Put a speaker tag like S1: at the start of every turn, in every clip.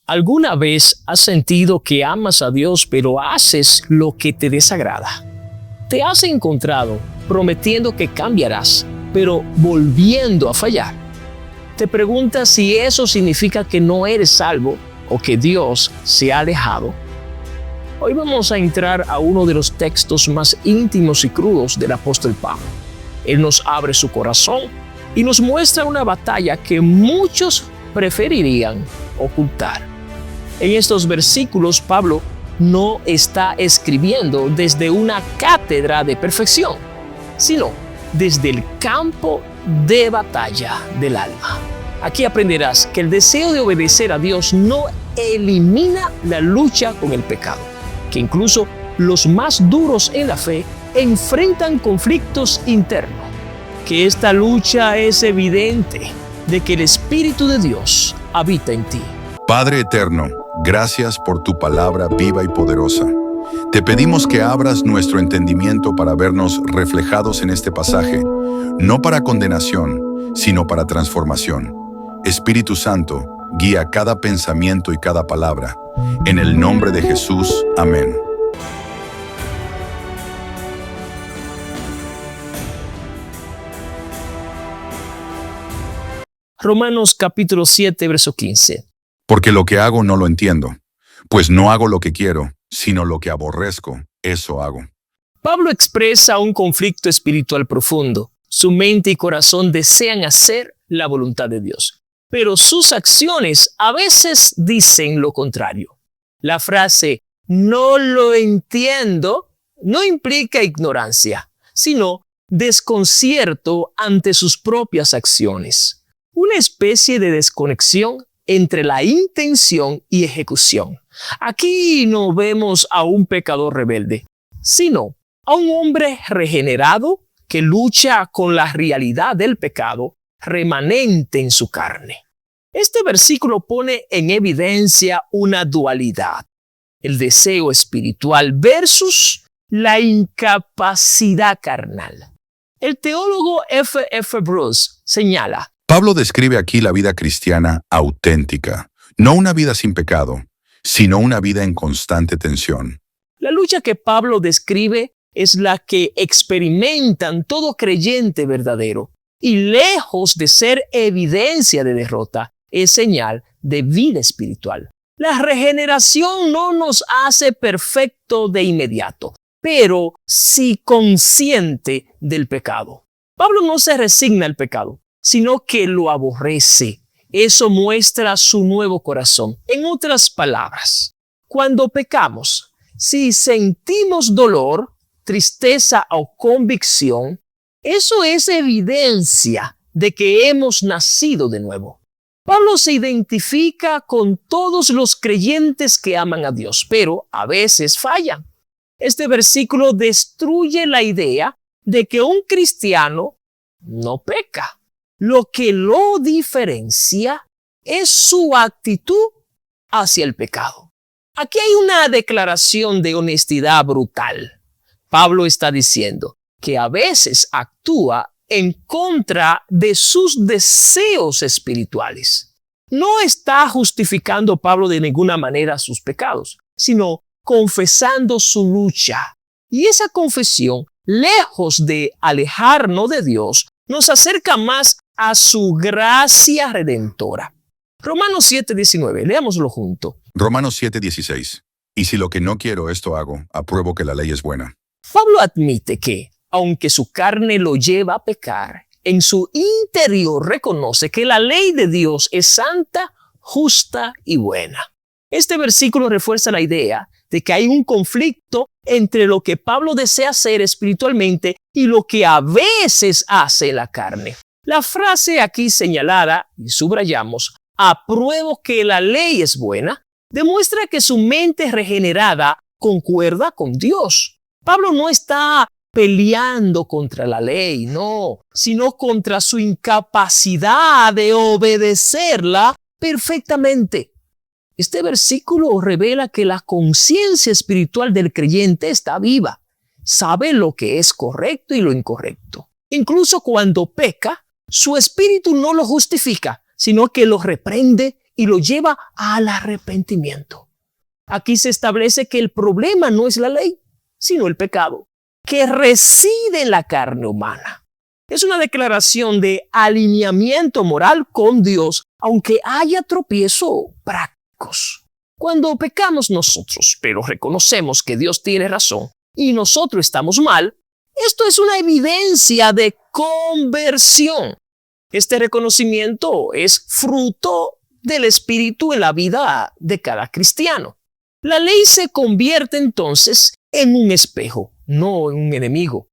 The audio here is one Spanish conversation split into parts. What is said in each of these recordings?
S1: ¿Alguna vez has sentido que amas a Dios pero haces lo que te desagrada? ¿Te has encontrado prometiendo que cambiarás, pero volviendo a fallar? ¿Te preguntas si eso significa que no eres salvo o que Dios se ha alejado? Hoy vamos a entrar a uno de los textos más íntimos y crudos del apóstol Pablo. Él nos abre su corazón y nos muestra una batalla que muchos preferirían ocultar. En estos versículos, Pablo no está escribiendo desde una cátedra de perfección, sino desde el campo de batalla del alma. Aquí aprenderás que el deseo de obedecer a Dios no elimina la lucha con el pecado, que incluso los más duros en la fe enfrentan conflictos internos, que esta lucha es evidente de que el Espíritu de Dios habita en ti.
S2: Padre eterno, gracias por tu palabra viva y poderosa. Te pedimos que abras nuestro entendimiento para vernos reflejados en este pasaje, no para condenación, sino para transformación. Espíritu Santo, guía cada pensamiento y cada palabra. En el nombre de Jesús, amén.
S1: Romanos capítulo 7, verso 15.
S2: Porque lo que hago no lo entiendo, pues no hago lo que quiero, sino lo que aborrezco, eso hago.
S1: Pablo expresa un conflicto espiritual profundo. Su mente y corazón desean hacer la voluntad de Dios, pero sus acciones a veces dicen lo contrario. La frase "no lo entiendo" no implica ignorancia, sino desconcierto ante sus propias acciones. Una especie de desconexión entre la intención y ejecución. Aquí no vemos a un pecador rebelde, sino a un hombre regenerado que lucha con la realidad del pecado remanente en su carne. Este versículo pone en evidencia una dualidad: el deseo espiritual versus la incapacidad carnal. El teólogo F.F. Bruce señala:
S2: Pablo describe aquí la vida cristiana auténtica, no una vida sin pecado, sino una vida en constante tensión.
S1: La lucha que Pablo describe es la que experimentan todo creyente verdadero, y lejos de ser evidencia de derrota, es señal de vida espiritual. La regeneración no nos hace perfecto de inmediato, pero sí consciente del pecado. Pablo no se resigna al pecado, sino que lo aborrece. Eso muestra su nuevo corazón. En otras palabras, cuando pecamos, si sentimos dolor, tristeza o convicción, eso es evidencia de que hemos nacido de nuevo. Pablo se identifica con todos los creyentes que aman a Dios, pero a veces fallan. Este versículo destruye la idea de que un cristiano no peca. Lo que lo diferencia es su actitud hacia el pecado. Aquí hay una declaración de honestidad brutal. Pablo está diciendo que a veces actúa en contra de sus deseos espirituales. No está justificando Pablo de ninguna manera sus pecados, sino confesando su lucha. Y esa confesión, lejos de alejarnos de Dios, nos acerca más a su gracia redentora. Romanos 7:19, leámoslo junto.
S2: Romanos 7:16. Y si lo que no quiero esto hago, apruebo que la ley es buena.
S1: Pablo admite que, aunque su carne lo lleva a pecar, en su interior reconoce que la ley de Dios es santa, justa y buena. Este versículo refuerza la idea de que hay un conflicto entre lo que Pablo desea hacer espiritualmente y lo que a veces hace la carne. La frase aquí señalada, y subrayamos, "apruebo que la ley es buena", demuestra que su mente regenerada concuerda con Dios. Pablo no está peleando contra la ley, no, sino contra su incapacidad de obedecerla perfectamente. Este versículo revela que la conciencia espiritual del creyente está viva. Sabe lo que es correcto y lo incorrecto. Incluso cuando peca, su espíritu no lo justifica, sino que lo reprende y lo lleva al arrepentimiento. Aquí se establece que el problema no es la ley, sino el pecado, que reside en la carne humana. Es una declaración de alineamiento moral con Dios, aunque haya tropiezos prácticos. Cuando pecamos nosotros, pero reconocemos que Dios tiene razón y nosotros estamos mal, esto es una evidencia de conversión. Este reconocimiento es fruto del Espíritu en la vida de cada cristiano. La ley se convierte entonces en un espejo, no en un enemigo.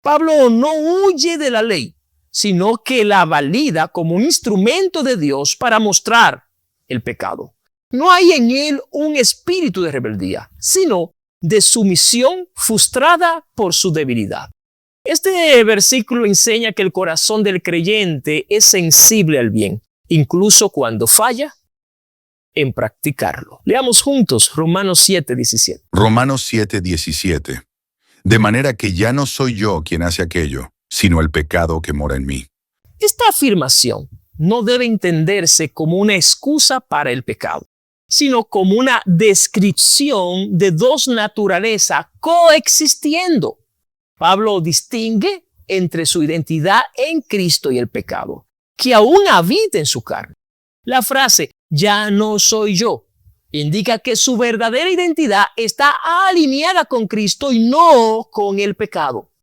S1: Pablo no huye de la ley, sino que la valida como un instrumento de Dios para mostrar el pecado. No hay en él un espíritu de rebeldía, sino de sumisión frustrada por su debilidad. Este versículo enseña que el corazón del creyente es sensible al bien, incluso cuando falla en practicarlo. Leamos juntos Romanos 7:17.
S2: Romanos 7:17. De manera que ya no soy yo quien hace aquello, sino el pecado que mora en mí.
S1: Esta afirmación no debe entenderse como una excusa para el pecado, sino como una descripción de dos naturalezas coexistiendo. Pablo distingue entre su identidad en Cristo y el pecado, que aún habita en su carne. La frase, ya no soy yo, indica que su verdadera identidad está alineada con Cristo y no con el pecado.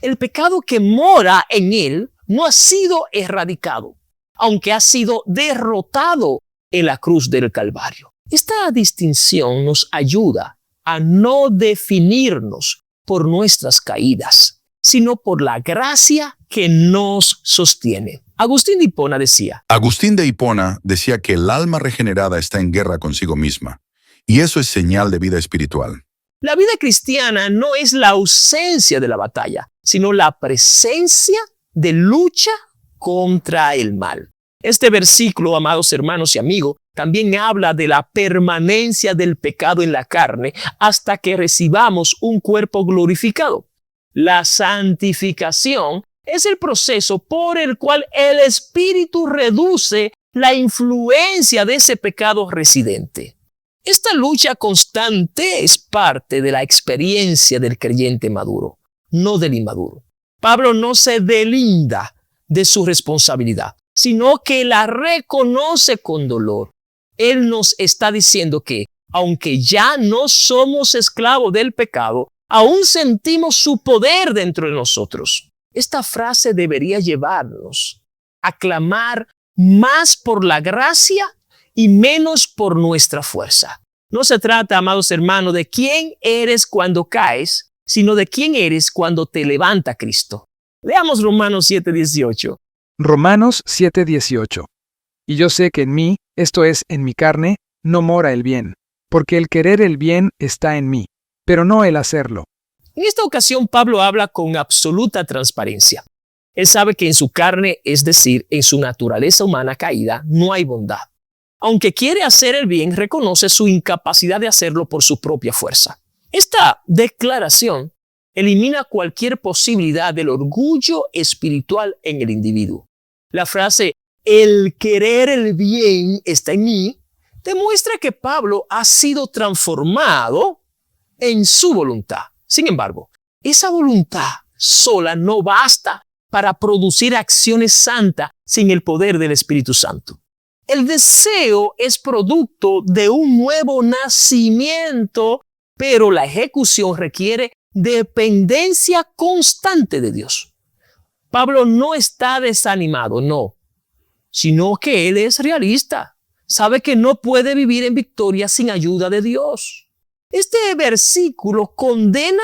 S1: El pecado que mora en él no ha sido erradicado, aunque ha sido derrotado en la cruz del Calvario. Esta distinción nos ayuda a no definirnos por nuestras caídas, sino por la gracia que nos sostiene. Agustín de Hipona decía
S2: que el alma regenerada está en guerra consigo misma, y eso es señal de vida espiritual.
S1: La vida cristiana no es la ausencia de la batalla, sino la presencia de lucha contra el mal. Este versículo, amados hermanos y amigos, también habla de la permanencia del pecado en la carne hasta que recibamos un cuerpo glorificado. La santificación es el proceso por el cual el Espíritu reduce la influencia de ese pecado residente. Esta lucha constante es parte de la experiencia del creyente maduro, no del inmaduro. Pablo no se deslinda de su responsabilidad, sino que la reconoce con dolor. Él nos está diciendo que, aunque ya no somos esclavos del pecado, aún sentimos su poder dentro de nosotros. Esta frase debería llevarnos a clamar más por la gracia y menos por nuestra fuerza. No se trata, amados hermanos, de quién eres cuando caes, sino de quién eres cuando te levanta Cristo. Leamos Romanos 7:18.
S3: Romanos 7:18. Y yo sé que en mí, esto es, en mi carne, no mora el bien, porque el querer el bien está en mí, pero no el hacerlo.
S1: En esta ocasión, Pablo habla con absoluta transparencia. Él sabe que en su carne, es decir, en su naturaleza humana caída, no hay bondad. Aunque quiere hacer el bien, reconoce su incapacidad de hacerlo por su propia fuerza. Esta declaración elimina cualquier posibilidad del orgullo espiritual en el individuo. La frase, el querer el bien está en mí, demuestra que Pablo ha sido transformado en su voluntad. Sin embargo, esa voluntad sola no basta para producir acciones santas sin el poder del Espíritu Santo. El deseo es producto de un nuevo nacimiento, pero la ejecución requiere dependencia constante de Dios. Pablo no está desanimado, no, sino que él es realista. Sabe que no puede vivir en victoria sin ayuda de Dios. Este versículo condena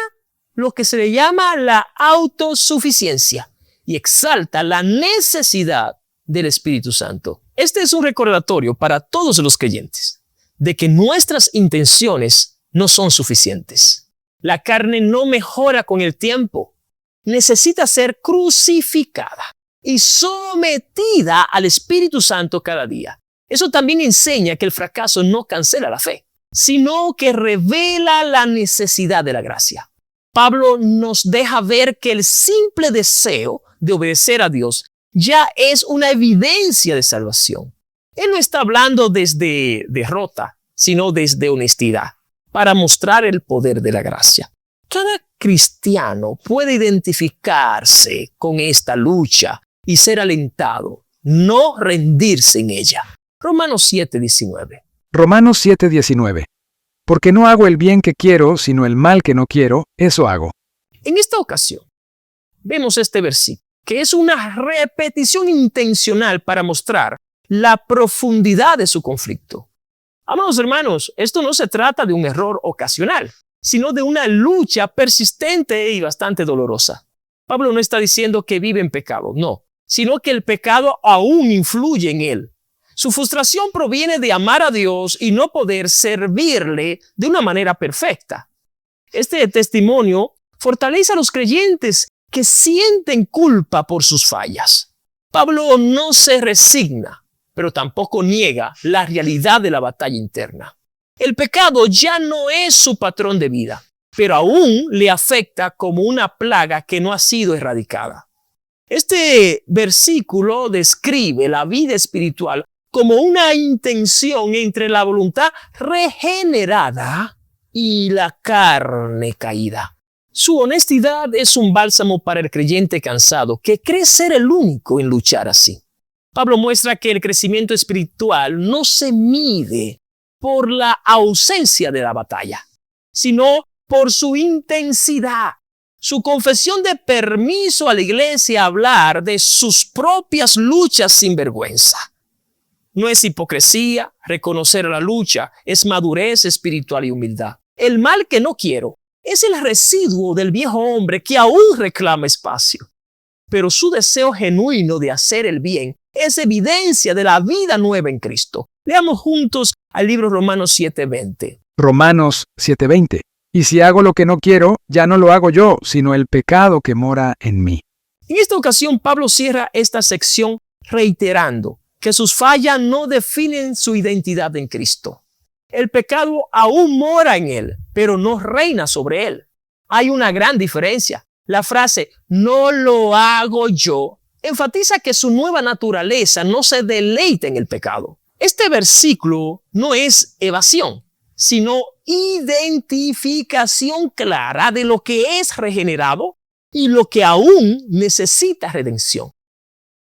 S1: lo que se le llama la autosuficiencia y exalta la necesidad del Espíritu Santo. Este es un recordatorio para todos los creyentes de que nuestras intenciones no son suficientes. La carne no mejora con el tiempo. Necesita ser crucificada y sometida al Espíritu Santo cada día. Eso también enseña que el fracaso no cancela la fe, sino que revela la necesidad de la gracia. Pablo nos deja ver que el simple deseo de obedecer a Dios ya es una evidencia de salvación. Él no está hablando desde derrota, sino desde honestidad, para mostrar el poder de la gracia. Cada cristiano puede identificarse con esta lucha y ser alentado, no rendirse en ella. Romanos 7:19.
S3: Romanos 7:19. Porque no hago el bien que quiero, sino el mal que no quiero, eso hago.
S1: En esta ocasión, vemos este versículo, que es una repetición intencional para mostrar la profundidad de su conflicto. Amados hermanos, esto no se trata de un error ocasional, sino de una lucha persistente y bastante dolorosa. Pablo no está diciendo que vive en pecado, no, sino que el pecado aún influye en él. Su frustración proviene de amar a Dios y no poder servirle de una manera perfecta. Este testimonio fortalece a los creyentes que sienten culpa por sus fallas. Pablo no se resigna, pero tampoco niega la realidad de la batalla interna. El pecado ya no es su patrón de vida, pero aún le afecta como una plaga que no ha sido erradicada. Este versículo describe la vida espiritual como una intención entre la voluntad regenerada y la carne caída. Su honestidad es un bálsamo para el creyente cansado que cree ser el único en luchar así. Pablo muestra que el crecimiento espiritual no se mide por la ausencia de la batalla, sino por su intensidad. Su confesión de permiso a la iglesia a hablar de sus propias luchas sin vergüenza. No es hipocresía reconocer la lucha, es madurez espiritual y humildad. El mal que no quiero es el residuo del viejo hombre que aún reclama espacio. Pero su deseo genuino de hacer el bien es evidencia de la vida nueva en Cristo. Leamos juntos al libro Romanos 7:20.
S3: Romanos 7:20. Y si hago lo que no quiero, ya no lo hago yo, sino el pecado que mora en mí.
S1: En esta ocasión, Pablo cierra esta sección reiterando que sus fallas no definen su identidad en Cristo. El pecado aún mora en él, pero no reina sobre él. Hay una gran diferencia. La frase "no lo hago yo" enfatiza que su nueva naturaleza no se deleita en el pecado. Este versículo no es evasión, sino identificación clara de lo que es regenerado y lo que aún necesita redención.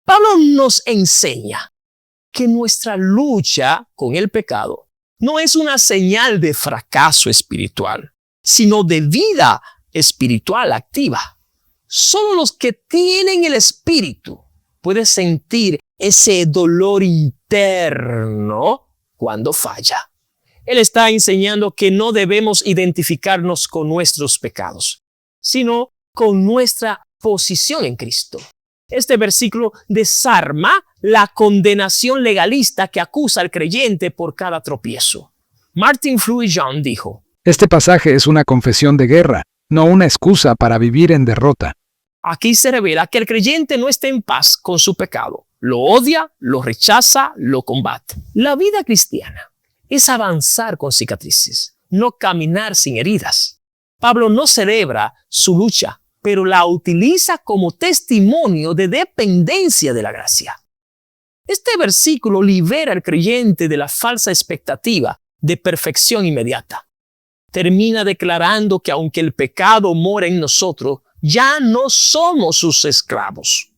S1: Pablo nos enseña que nuestra lucha con el pecado no es una señal de fracaso espiritual, sino de vida espiritual activa. Solo los que tienen el Espíritu pueden sentir ese dolor interno cuando falla. Él está enseñando que no debemos identificarnos con nuestros pecados, sino con nuestra posición en Cristo. Este versículo desarma la condenación legalista que acusa al creyente por cada tropiezo. Martin Floyd-Jones dijo:
S3: Este pasaje es una confesión de guerra, no una excusa para vivir en derrota.
S1: Aquí se revela que el creyente no está en paz con su pecado. Lo odia, lo rechaza, lo combate. La vida cristiana es avanzar con cicatrices, no caminar sin heridas. Pablo no celebra su lucha, pero la utiliza como testimonio de dependencia de la gracia. Este versículo libera al creyente de la falsa expectativa de perfección inmediata. Termina declarando que aunque el pecado mora en nosotros, ya no somos sus esclavos.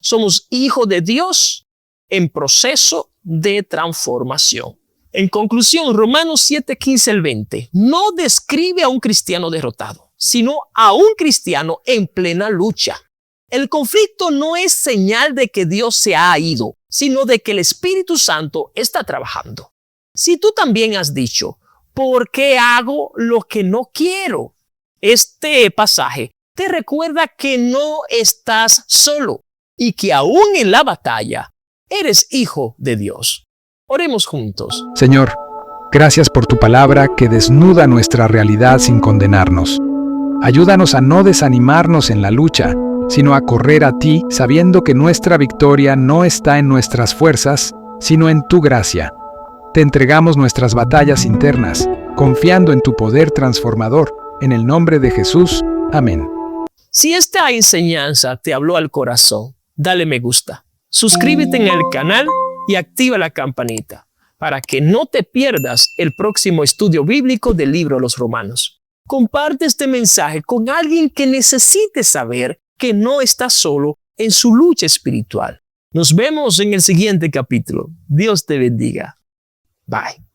S1: Somos hijos de Dios en proceso de transformación. En conclusión, Romanos 7:15-20 no describe a un cristiano derrotado, sino a un cristiano en plena lucha. El conflicto no es señal de que Dios se ha ido, sino de que el Espíritu Santo está trabajando. Si tú también has dicho, ¿por qué hago lo que no quiero? Este pasaje te recuerda que no estás solo y que aún en la batalla eres hijo de Dios. Oremos juntos.
S3: Señor, gracias por tu palabra que desnuda nuestra realidad sin condenarnos. Ayúdanos a no desanimarnos en la lucha, sino a correr a ti sabiendo que nuestra victoria no está en nuestras fuerzas, sino en tu gracia. Te entregamos nuestras batallas internas, confiando en tu poder transformador. En el nombre de Jesús. Amén.
S1: Si esta enseñanza te habló al corazón, dale me gusta. Suscríbete en el canal y activa la campanita para que no te pierdas el próximo estudio bíblico del libro de los Romanos. Comparte este mensaje con alguien que necesite saber que no está solo en su lucha espiritual. Nos vemos en el siguiente capítulo. Dios te bendiga. Bye.